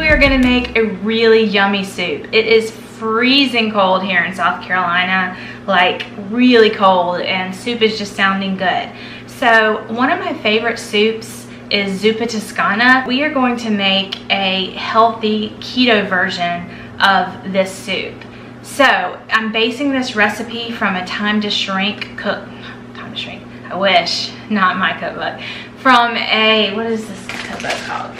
we are gonna make a really yummy soup. It is freezing cold here in South Carolina, like really cold, and soup is just sounding good. So one of my favorite soups is zuppa toscana. We are going to make a healthy keto version of this soup. So I'm basing this recipe from a Time to Shrink I wish, not my cookbook. From a, what is this cookbook called?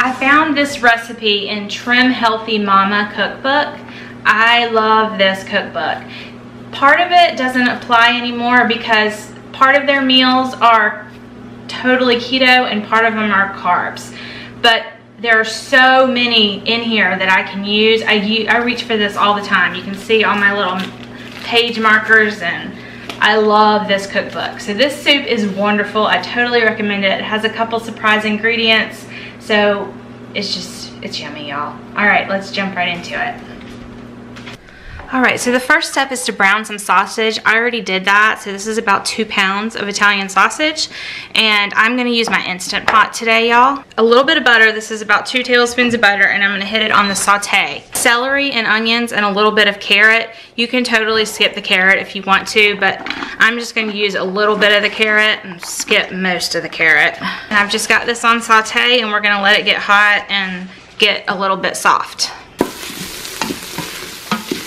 I found this recipe in Trim Healthy Mama cookbook. I love this cookbook. Part of it doesn't apply anymore because part of their meals are totally keto and part of them are carbs. But there are so many in here that I can use. I reach for this all the time. You can see all my little page markers, and I love this cookbook. So this soup is wonderful. I totally recommend it. It has a couple surprise ingredients. So it's yummy, y'all. All right, let's jump right into it. All right, so the first step is to brown some sausage. I already did that, so this is about 2 pounds of Italian sausage, and I'm gonna use my Instant Pot today, y'all. A little bit of butter, this is about 2 tablespoons of butter, and I'm gonna hit it on the saute. Celery and onions and a little bit of carrot. You can totally skip the carrot if you want to, but I'm just gonna use a little bit of the carrot and skip most of the carrot. And I've just got this on saute, and we're gonna let it get hot and get a little bit soft.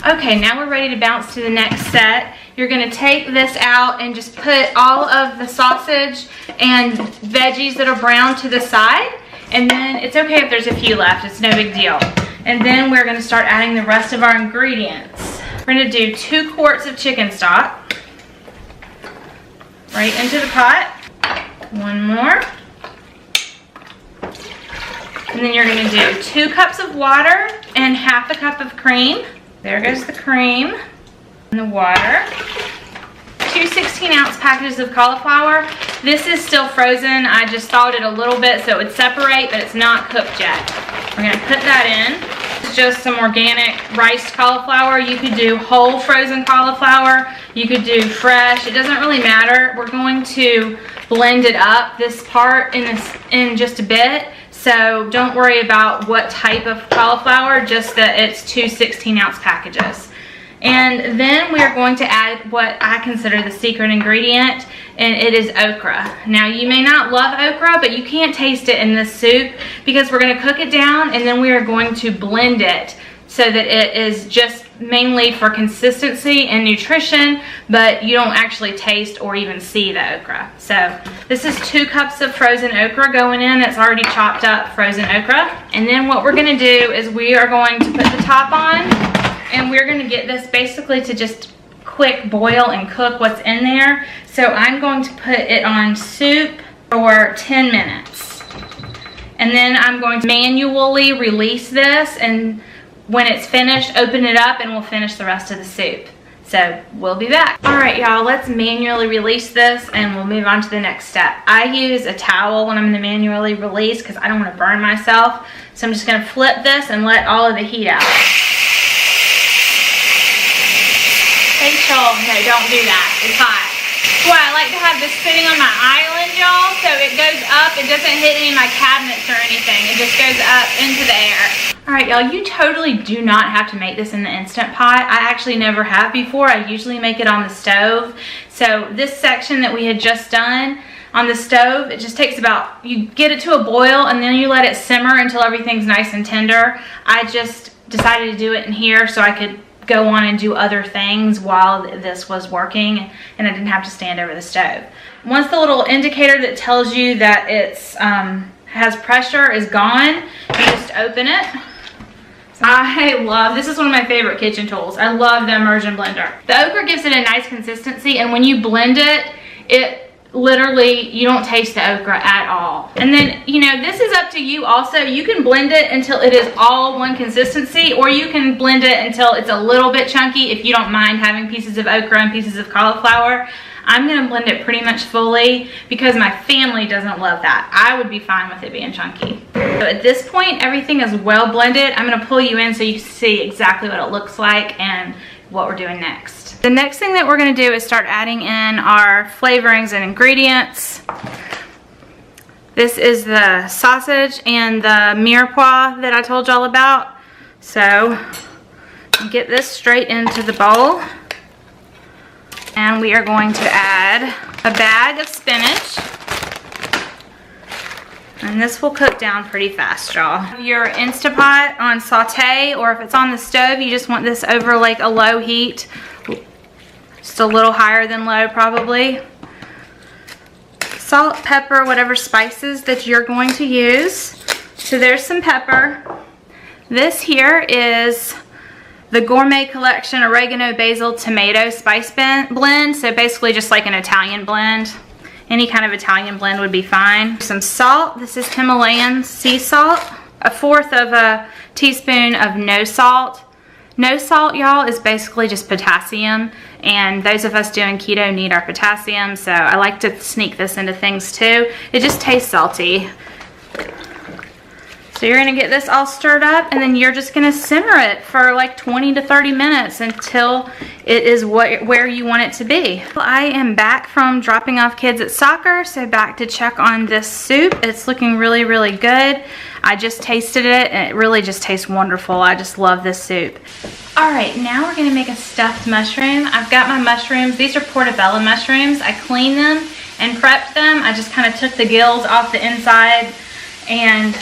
Okay, now we're ready to bounce to the next set. You're gonna take this out and just put all of the sausage and veggies that are brown to the side. And then it's okay if there's a few left, it's no big deal. And then we're gonna start adding the rest of our ingredients. We're gonna do 2 quarts of chicken stock. Right into the pot. 1 more. And then you're gonna do 2 cups of water and ½ a cup of cream. There goes the cream and the water. 2 16-ounce packages of cauliflower. This is still frozen. I just thawed it a little bit so it would separate, but it's not cooked yet. We're gonna put that in. It's just some organic riced cauliflower. You could do whole frozen cauliflower. You could do fresh. It doesn't really matter. We're going to blend it up, this part, in just a bit. So don't worry about what type of cauliflower, just that it's 2 16-ounce packages. And then we are going to add what I consider the secret ingredient, and it is okra. Now you may not love okra, but you can't taste it in this soup because we're gonna cook it down and then we are going to blend it so that it is just mainly for consistency and nutrition, but you don't actually taste or even see the okra. So this is 2 cups of frozen okra going in. It's already chopped up frozen okra. And then what we're gonna do is we are going to put the top on, and we're gonna get this basically to just quick boil and cook what's in there. So I'm going to put it on soup for 10 minutes. And then I'm going to manually release this, and when it's finished, open it up and we'll finish the rest of the soup. So we'll be back. All right, y'all, let's manually release this and we'll move on to the next step. I use a towel when I'm gonna manually release because I don't wanna burn myself. So I'm just gonna flip this and let all of the heat out. Rachel, no, don't do that, it's hot. Boy, I like to have this sitting on my island, y'all, so it goes up, it doesn't hit any of my cabinets or anything, it just goes up into the air. All right, y'all, you totally do not have to make this in the Instant Pot. I actually never have before. I usually make it on the stove. So this section that we had just done on the stove, it just takes about, you get it to a boil and then you let it simmer until everything's nice and tender. I just decided to do it in here so I could go on and do other things while this was working and I didn't have to stand over the stove. Once the little indicator that tells you that it's has pressure is gone, you just open it. This is one of my favorite kitchen tools. I love the immersion blender. The okra gives it a nice consistency, and when you blend it, it literally, you don't taste the okra at all. And then, you know, this is up to you also. You can blend it until it is all one consistency, or you can blend it until it's a little bit chunky if you don't mind having pieces of okra and pieces of cauliflower. I'm gonna blend it pretty much fully because my family doesn't love that. I would be fine with it being chunky. So at this point, everything is well blended. I'm gonna pull you in so you can see exactly what it looks like and what we're doing next. The next thing that we're gonna do is start adding in our flavorings and ingredients. This is the sausage and the mirepoix that I told y'all about. So get this straight into the bowl. And we are going to add a bag of spinach. And this will cook down pretty fast, y'all. Your Instapot on saute, or if it's on the stove, you just want this over like a low heat. Just a little higher than low probably. Salt, pepper, whatever spices that you're going to use. So there's some pepper. This here is the Gourmet Collection Oregano, Basil, Tomato Spice Blend. So basically just like an Italian blend. Any kind of Italian blend would be fine. Some salt. This is Himalayan sea salt. 1/4 of a teaspoon of no salt. No salt, y'all, is basically just potassium. And those of us doing keto need our potassium. So I like to sneak this into things too. It just tastes salty. So you're gonna get this all stirred up, and then you're just gonna simmer it for like 20 to 30 minutes until it is where you want it to be. I am back from dropping off kids at soccer, so back to check on this soup. It's looking really, really good. I just tasted it, and it really just tastes wonderful. I just love this soup. All right, now we're gonna make a stuffed mushroom. I've got my mushrooms. These are portobello mushrooms. I cleaned them and prepped them. I just kind of took the gills off the inside and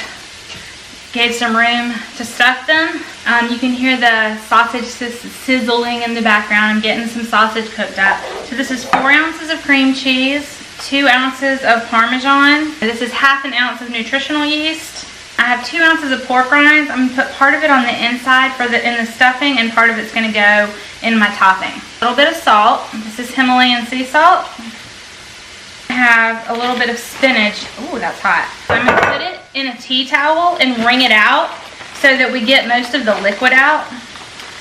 gave some room to stuff them. You can hear the sausage sizzling in the background. I'm getting some sausage cooked up. So this is 4 ounces of cream cheese, 2 ounces of Parmesan. This is 1/2 ounce of nutritional yeast. I have 2 ounces of pork rinds. I'm gonna put part of it on the inside in the stuffing, and part of it's gonna go in my topping. A little bit of salt. This is Himalayan sea salt. I have a little bit of spinach. Ooh, that's hot. I'm gonna put it in a tea towel and wring it out so that we get most of the liquid out.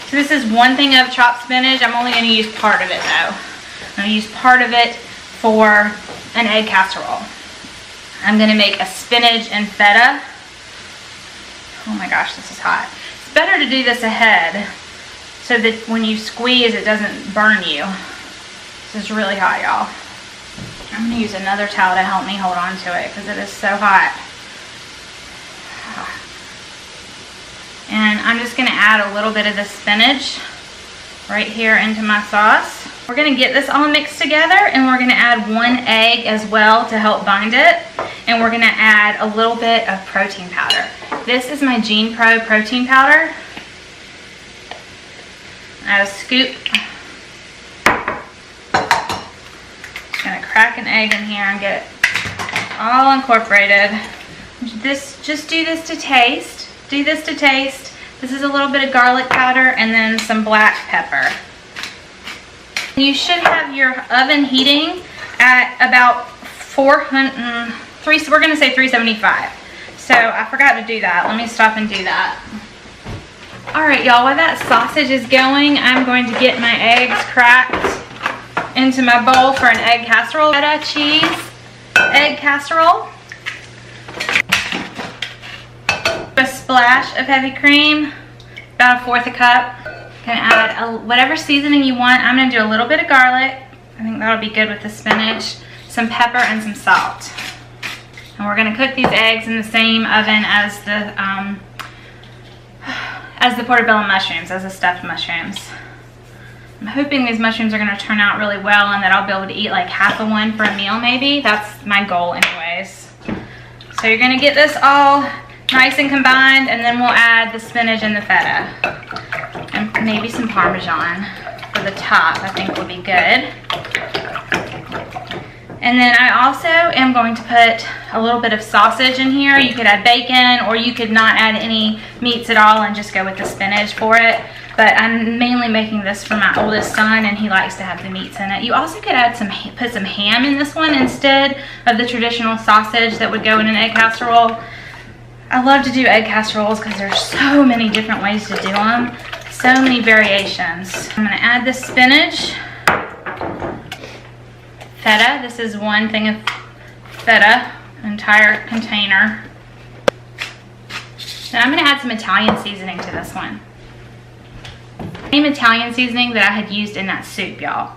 So this is 1 thing of chopped spinach. I'm only gonna use part of it though. I'm gonna use part of it for an egg casserole. I'm gonna make a spinach and feta. Oh my gosh, this is hot. It's better to do this ahead so that when you squeeze, it doesn't burn you. This is really hot, y'all. I'm gonna use another towel to help me hold on to it because it is so hot. And I'm just gonna add a little bit of the spinach right here into my sauce. We're gonna get this all mixed together, and we're gonna add 1 egg as well to help bind it. And we're gonna add a little bit of protein powder. This is my Gene Pro protein powder. Add a scoop. Just gonna crack an egg in here and get it all incorporated. Just do this to taste. Do this to taste. This is a little bit of garlic powder and then some black pepper. You should have your oven heating at about 400, we're gonna say 375. So I forgot to do that. Let me stop and do that. All right, y'all, while that sausage is going, I'm going to get my eggs cracked into my bowl for an egg casserole. Feta cheese egg casserole. A splash of heavy cream, about 1/4 a cup. Gonna add whatever seasoning you want. I'm gonna do a little bit of garlic. I think that'll be good with the spinach. Some pepper and some salt. And we're gonna cook these eggs in the same oven as the portobello mushrooms, as the stuffed mushrooms. I'm hoping these mushrooms are gonna turn out really well and that I'll be able to eat like 1/2 of one for a meal maybe. That's my goal anyways. So you're gonna get this all nice and combined, and then we'll add the spinach and the feta. And maybe some Parmesan for the top, I think will be good. And then I also am going to put a little bit of sausage in here. You could add bacon, or you could not add any meats at all and just go with the spinach for it. But I'm mainly making this for my oldest son, and he likes to have the meats in it. You also could add put some ham in this one instead of the traditional sausage that would go in an egg casserole. I love to do egg casseroles because there's so many different ways to do them. So many variations. I'm gonna add the spinach. Feta, this is 1 thing of feta, an entire container. Then I'm gonna add some Italian seasoning to this one. Same Italian seasoning that I had used in that soup, y'all.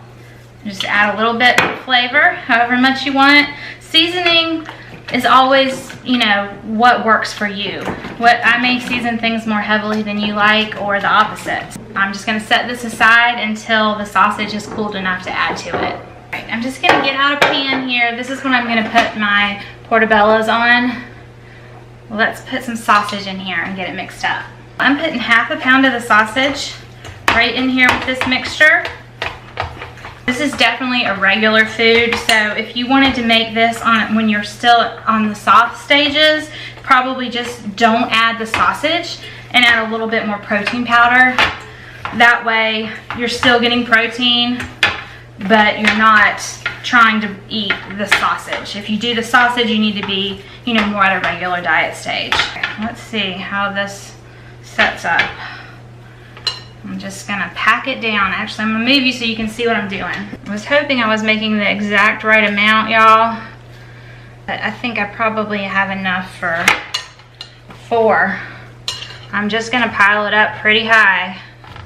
Just add a little bit of flavor, however much you want. Seasoning is always, you know, what works for you. What I may season things more heavily than you like, or the opposite. I'm just gonna set this aside until the sausage is cooled enough to add to it. All right, I'm just gonna get out a pan here. This is when I'm gonna put my portobellos on. Let's put some sausage in here and get it mixed up. I'm putting half a pound of the sausage right in here with this mixture. This is definitely a regular food, so if you wanted to make this on when you're still on the soft stages, probably just don't add the sausage and add a little bit more protein powder. That way you're still getting protein, but you're not trying to eat the sausage. If you do the sausage, you need to be, you know, more at a regular diet stage. Let's see how this sets up. I'm just gonna pack it down. Actually, I'm gonna move you so you can see what I'm doing. I was hoping I was making the exact right amount, y'all, but I think I probably have enough for 4. I'm just gonna pile it up pretty high,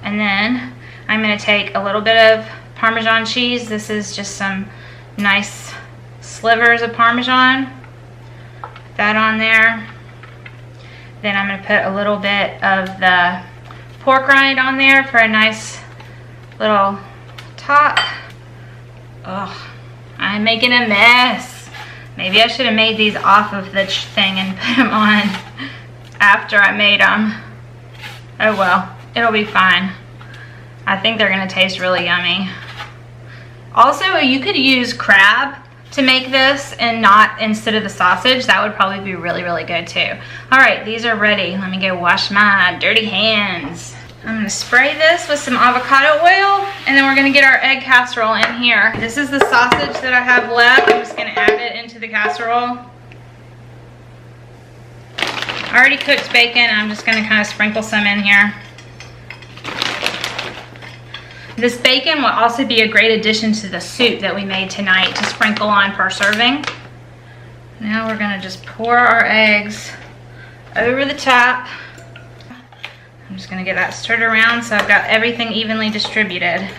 and then I'm gonna take a little bit of Parmesan cheese. This is just some nice slivers of Parmesan. Put that on there. Then I'm gonna put a little bit of the pork rind on there for a nice little top. Ugh, I'm making a mess. Maybe I should have made these off of the thing and put them on after I made them. Oh well, it'll be fine. I think they're gonna taste really yummy. Also, you could use crab to make this and not instead of the sausage. That would probably be really, really good too. All right, these are ready. Let me go wash my dirty hands. I'm gonna spray this with some avocado oil, and then we're gonna get our egg casserole in here. This is the sausage that I have left. I'm just gonna add it into the casserole. I already cooked bacon. I'm just gonna kind of sprinkle some in here. This bacon will also be a great addition to the soup that we made tonight to sprinkle on per serving. Now we're gonna just pour our eggs over the top. I'm just gonna get that stirred around so I've got everything evenly distributed.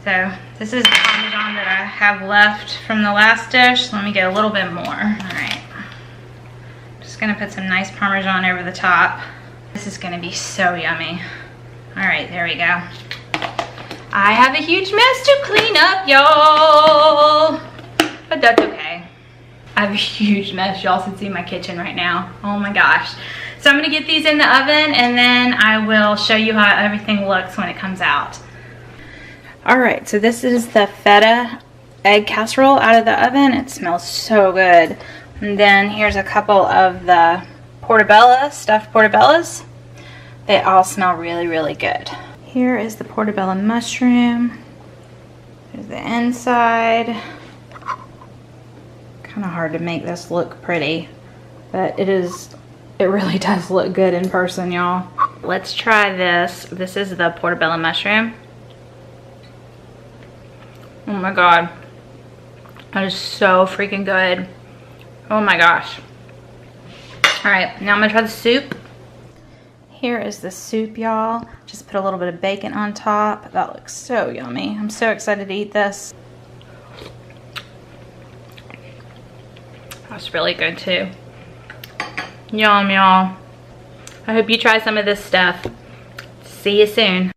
So this is the Parmesan that I have left from the last dish. Let me get a little bit more. All right. Just gonna put some nice Parmesan over the top. This is gonna be so yummy. All right, there we go. I have a huge mess to clean up, y'all, but that's okay. I have a huge mess. Y'all should see my kitchen right now. Oh my gosh. So I'm gonna get these in the oven, and then I will show you how everything looks when it comes out. All right, so this is the feta egg casserole out of the oven. It smells so good. And then here's a couple of the portobello, stuffed portobellos. They all smell really, really good. Here is the portobello mushroom. There's the inside. Kind of hard to make this look pretty, but it really does look good in person, y'all. Let's try this. This is the portobello mushroom. Oh my God. That is so freaking good. Oh my gosh. All right, now I'm gonna try the soup. Here is the soup, y'all. Just put a little bit of bacon on top. That looks so yummy. I'm so excited to eat this. That's really good too. Yum, y'all. I hope you try some of this stuff. See you soon.